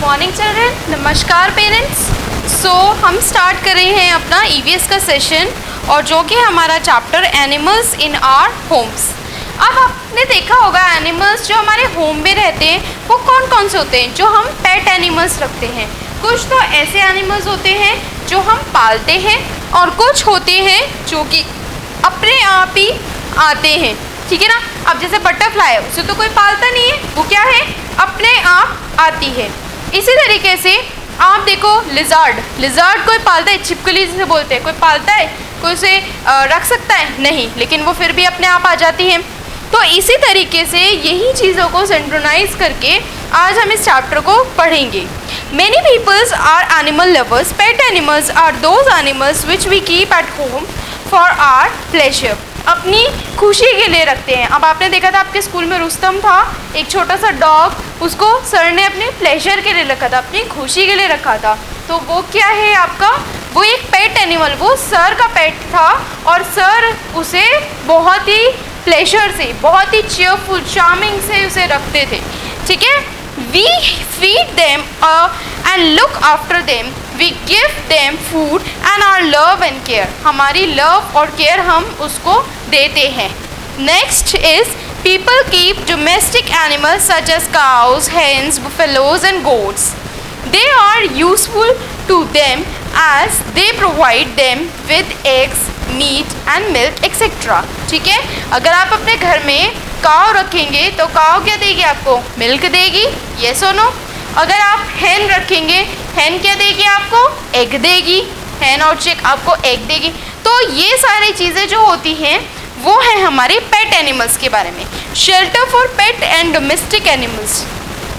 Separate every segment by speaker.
Speaker 1: Morning children, नमस्कार parents. सो हम start कर रहे हैं अपना ईवीएस का सेशन और जो कि हमारा chapter animals in our homes. अब आपने देखा होगा एनिमल्स जो हमारे होम में रहते हैं वो कौन कौन से होते हैं जो हम पेट एनिमल्स रखते हैं। कुछ तो ऐसे एनिमल्स होते हैं जो हम पालते हैं और कुछ होते हैं जो कि अपने आप ही आते हैं, ठीक है ना। अब जैसे बटरफ्लाई है उसे तो कोई पालता नहीं है, वो क्या है अपने आप आती है। इसी तरीके से आप देखो लिजार्ड कोई पालता है, छिपकली जिसे बोलते हैं, कोई पालता है, कोई उसे रख सकता है नहीं, लेकिन वो फिर भी अपने आप आ जाती है। तो इसी तरीके से यही चीज़ों को सिंक्रोनाइज करके आज हम इस चैप्टर को पढ़ेंगे। Many peoples are animal lovers. Pet animals are those animals which we keep at home for our pleasure. अपनी खुशी के लिए रखते हैं। अब आपने देखा था आपके स्कूल में रुस्तम था, एक छोटा सा डॉग, उसको सर ने अपने प्लेजर के लिए रखा था, अपनी खुशी के लिए रखा था। तो वो क्या है आपका, वो एक पेट एनिमल, वो सर का पेट था और सर उसे बहुत ही प्लेजर से, बहुत ही चीयरफुल चार्मिंग से उसे रखते थे, ठीक है। We feed them and look after them. We give them food and our love and care. हमारी love और care हम उसको देते हैं। Next is people keep domestic animals such as cows, hens, buffaloes and goats. They are useful to them as they provide them with eggs, meat and milk etc. ठीक है, अगर आप अपने घर में काव रखेंगे तो काव क्या देगी आपको, मिल्क देगी, यस और नो। अगर आप हैन रखेंगे, हैन क्या देगी आपको, एग देगी, हैन और चिक आपको एग देगी। तो ये सारी चीज़ें जो होती हैं वो है हमारे पेट एनिमल्स के बारे में। Shelter for pet and domestic animals.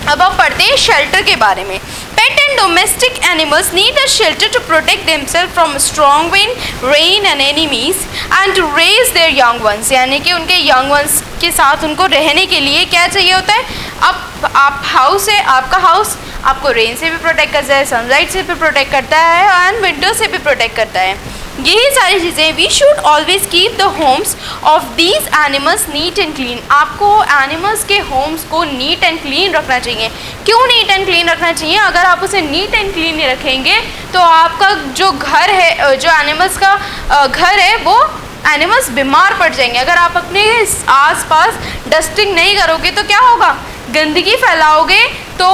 Speaker 1: अब आप पढ़ते हैं शेल्टर के बारे में। Pet and domestic animals need a shelter to protect themselves from strong wind, rain and enemies and to raise their young ones. यानी कि उनके young ones के साथ उनको रहने के लिए क्या चाहिए होता है। अब आप हाउस है, आपका हाउस आपको रेन से भी प्रोटेक्ट करता है, सनलाइट से भी प्रोटेक्ट करता है एंड विंटर से भी प्रोटेक्ट करता है। यही सारी चीज़ें we should always keep the homes of these animals neat and clean. आपको एनिमल्स के होम्स को नीट एंड क्लीन रखना चाहिए। क्यों नीट एंड क्लीन रखना चाहिए? अगर आप उसे नीट एंड क्लीन नहीं रखेंगे तो आपका जो घर है, जो एनिमल्स का घर है, वो एनिमल्स बीमार पड़ जाएंगे। अगर आप अपने आसपास डस्टिंग नहीं करोगे तो क्या होगा, गंदगी फैलाओगे तो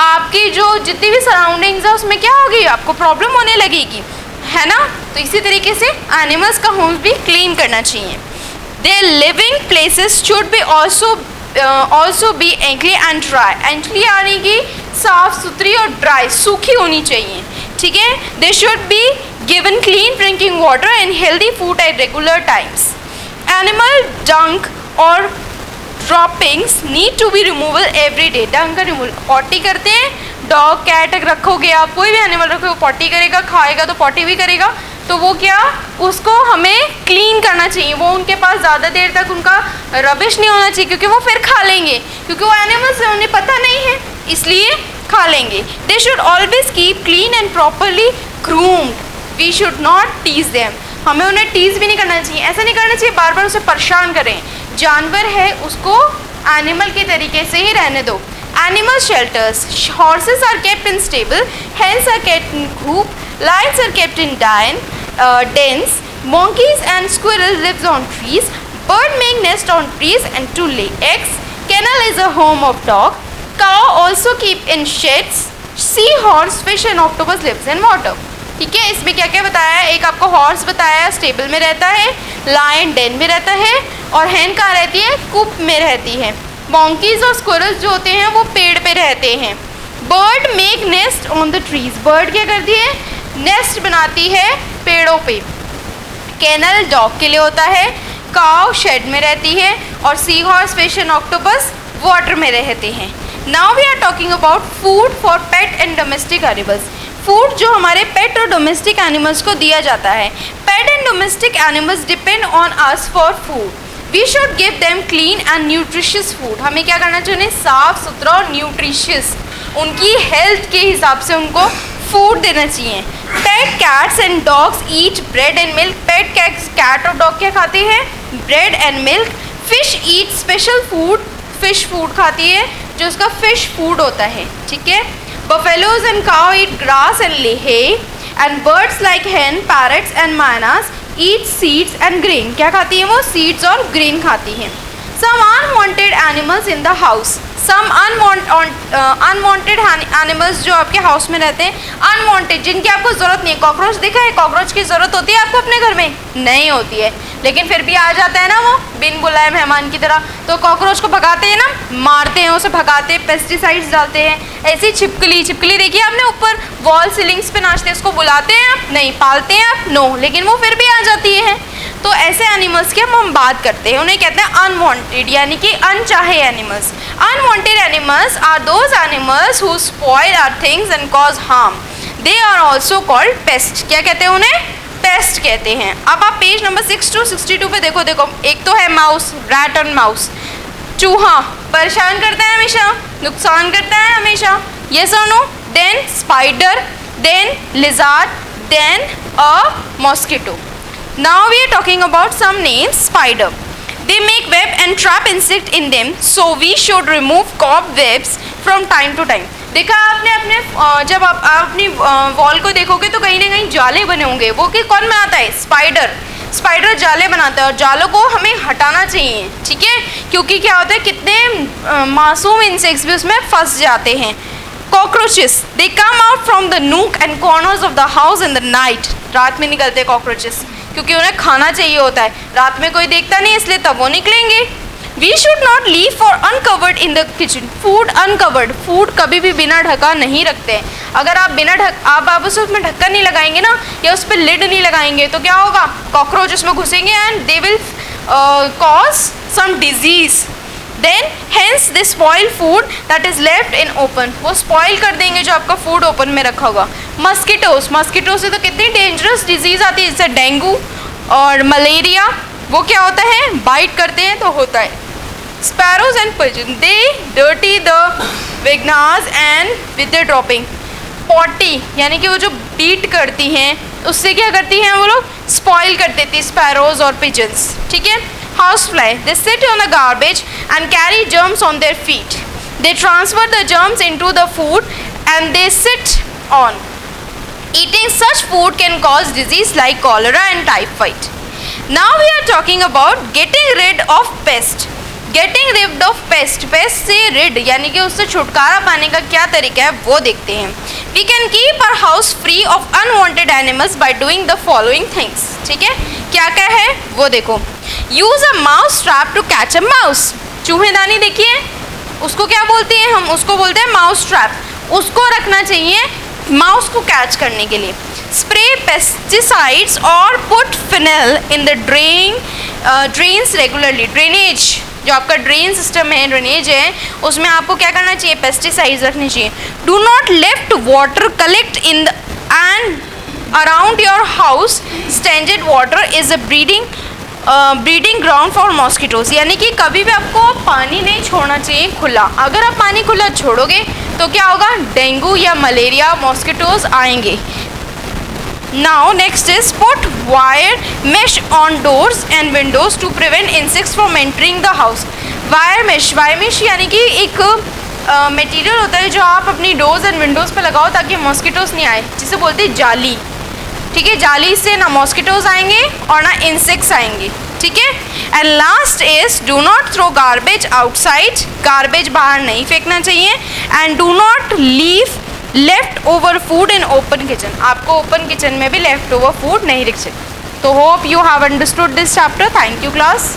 Speaker 1: आपकी जो जितनी भी सराउंडिंग्स है उसमें क्या होगी, आपको प्रॉब्लम होने लगेगी, है ना। तो इसी तरीके से एनिमल्स का होम्स भी क्लीन करना चाहिए। Their living places should be also be एंकली एंड ड्राई। एंकली यानी कि साफ सुथरी और ड्राई, सूखी होनी चाहिए, ठीक है। They should be given clean drinking water and healthy food at regular times. Animal dung और droppings need to be removal every day. Dung का रिमूवल, पॉटी करते हैं, डॉग कैट रखोगे आप, कोई भी एनिमल रखोगे, पॉटी करेगा, खाएगा तो पॉटी भी करेगा, तो वो क्या, उसको हमें क्लीन करना चाहिए। वो उनके पास ज़्यादा देर तक उनका रबिश नहीं होना चाहिए क्योंकि वो फिर खा लेंगे, क्योंकि वो एनिमल्स है, उन्हें पता नहीं है इसलिए खा लेंगे। They should always keep clean and properly groomed. We should not tease them. हमें उन्हें टीज भी नहीं करना चाहिए, ऐसा नहीं करना चाहिए बार बार उसे परेशान करें। जानवर है उसको एनिमल के तरीके से ही रहने दो। Animal shelters. Horses are kept in stable. Hens are kept in coop. Lions are kept in dens. Monkeys and squirrels lives on trees. Bird make nest on trees and to lay eggs. Kennel is a home of dog. Cow also keep in sheds. Seahorse, fish and octopus lives in water. ठीक है, इसमें क्या क्या बताया है, एक आपको horse बताया है, स्टेबल में रहता है, लायन डेन में रहता है और हैन कहाँ रहती है, कूप में रहती है। मॉन्कीज और स्क्विरल्स जो होते हैं वो पेड़ पे रहते हैं। Bird make nest on the trees. Bird क्या करती है, नेस्ट बनाती है पेड़ों पे। कैनल डॉग के लिए होता है। काव शेड में रहती है और sea horse, fish and octopus water में रहते हैं। Now we are talking about food for pet and domestic animals. Food जो हमारे पेट और डोमेस्टिक एनिमल्स को दिया जाता है। Pet and domestic animals depend on us for food. We should give them clean and nutritious food. हमें क्या करना चाहिए, साफ सुथरा और न्यूट्रिशियस, उनकी हेल्थ के हिसाब से उनको फूड देना चाहिए। Pet cats and dogs eat bread and milk. Pet cat और डॉग क्या खाते हैं, bread and milk. Fish eat special food, fish food खाती है जो उसका फिश फूड होता है, ठीक है। Buffaloes and cow eat grass and hay, and birds like hen, parrots and mynas eat seeds and grain. क्या खाती हैं वो? seeds और grain खाती हैं. Some unwanted animals in the house. Some unwanted animals जो आपके हाउस में रहते हैं, unwanted जिनकी आपको ज़रूरत नहीं है. कॉकरोच देखा है? कॉकरोच की ज़रूरत होती है आपको अपने घर में? नहीं होती है, लेकिन फिर भी आ जाता है ना वो बिन बुलाए मेहमान की तरह. तो कॉकरोच को भगाते हैं ना, मारते हैं उसे, भगाते हैं, पेस्टिसाइड्स डालते हैं. ऐसी छिपकली देखिए आपने ऊपर वॉल सीलिंग्स पे नाचते हैं, उसको बुलाते हैं आप? नहीं. पालते हैं आप? नो. लेकिन वो फिर भी आ जाती है. तो ऐसे एनिमल्स की हम बात करते हैं, उन्हें कहते हैं अनवांटेड, यानी कि अनचाहे animals. Unwanted animals are those animals who spoil our things and cause harm. They are also called pest. क्या कहते हैं उन्हें? पेस्ट कहते हैं. अब आप पेज नंबर 62 पे देखो. एक तो है माउस, रैट एंड माउस. चूहा परेशान करता है हमेशा, नुकसान करता है हमेशा. यस और no? Then spider, then lizard, then a mosquito. Now we are talking about some names. Spider. They make web and trap insect in them, so we should remove cobwebs from time to time. देखा आपने अपने जब आप अपनी wall को देखोगे तो कहीं ना कहीं जाले बने होंगे. वो कि कौन बनाता है? स्पाइडर जाले बनाता है, और जालों को हमें हटाना चाहिए, ठीक है? क्योंकि क्या होता है, कितने मासूम इंसेक्ट्स भी उसमें फंस जाते हैं. Cockroaches, they come out from the nook and corners of the house in the night. रात में निकलते हैं कॉकरोचेस, क्योंकि उन्हें खाना चाहिए होता है. रात में कोई देखता नहीं, इसलिए तब वो निकलेंगे. We should not leave for uncovered in the kitchen. Food uncovered, food कभी भी बिना ढका नहीं रखते हैं. अगर आप बिना आप उसमें ढक्कन नहीं लगाएंगे ना, या उस पर लिड नहीं लगाएंगे, तो क्या होगा? कॉकरोच उसमें घुसेंगे and they will cause some disease. Then hence they spoil food that is left in open. वो स्पॉइल कर देंगे जो आपका फूड ओपन में रखा होगा. मस्किटो से तो कितनी डेंजरस डिजीज आती है, जैसे डेंगू और मलेरिया. वो क्या होता है? बाइट करते हैं तो होता है. Sparrows and pigeon, they dirty the विग्नास and with the dropping. Potty यानी कि वो जो बीट करती हैं, उससे क्या करती हैं वो लोग? स्पॉइल कर देती स्पैरोज और पिजन्स, ठीक है? Housefly, they sit on the garbage and carry germs on their feet. They transfer the germs into the food and they sit on. Eating such food can cause disease like cholera and typhoid. Now we are talking about getting rid of pest. Getting rid of pest. Pest से rid यानी कि उससे छुटकारा पाने का क्या तरीका है वो देखते हैं. We can keep our house free of unwanted animals by doing the following things. ठीक है? क्या क्या है वो देखो. Use a mouse trap to catch a mouse. चूहेदानी देखिए, उसको क्या बोलते हैं हम? उसको बोलते हैं माउस ट्रैप. उसको रखना चाहिए माउस को कैच करने के लिए. Spray pesticides or put phenyl in the drains regularly. Drainage, जो आपका ड्रेन सिस्टम है, ड्रेनेज है, उसमें आपको क्या करना चाहिए? पेस्टिसाइड्स रखने चाहिए. Do not left water collect in the end around your house. Standard water is a breeding ground for mosquitoes. यानी कि कभी भी आपको पानी नहीं छोड़ना चाहिए खुला. अगर आप पानी खुला छोड़ोगे तो क्या होगा? डेंगू या मलेरिया, मॉस्किटोज आएंगे. Now next is put wire mesh on doors and windows to prevent insects from entering the house. Wire mesh यानी कि एक मटेरियल होता है जो आप अपनी डोर्स एंड विंडोज़ पे लगाओ ताकि मॉस्किटोज नहीं आए, जिसे बोलते हैं जाली. ठीक है? जाली से ना मॉस्किटोज आएंगे और ना इंसेक्ट्स आएंगे. ठीक है? And last is do not throw garbage outside. Garbage बाहर नहीं फेंकना चाहिए. And do not leave left over food in open kitchen. आपको ओपन किचन में भी लेफ्ट ओवर फूड नहीं रख सकते. तो hope you have understood this chapter. Thank you class.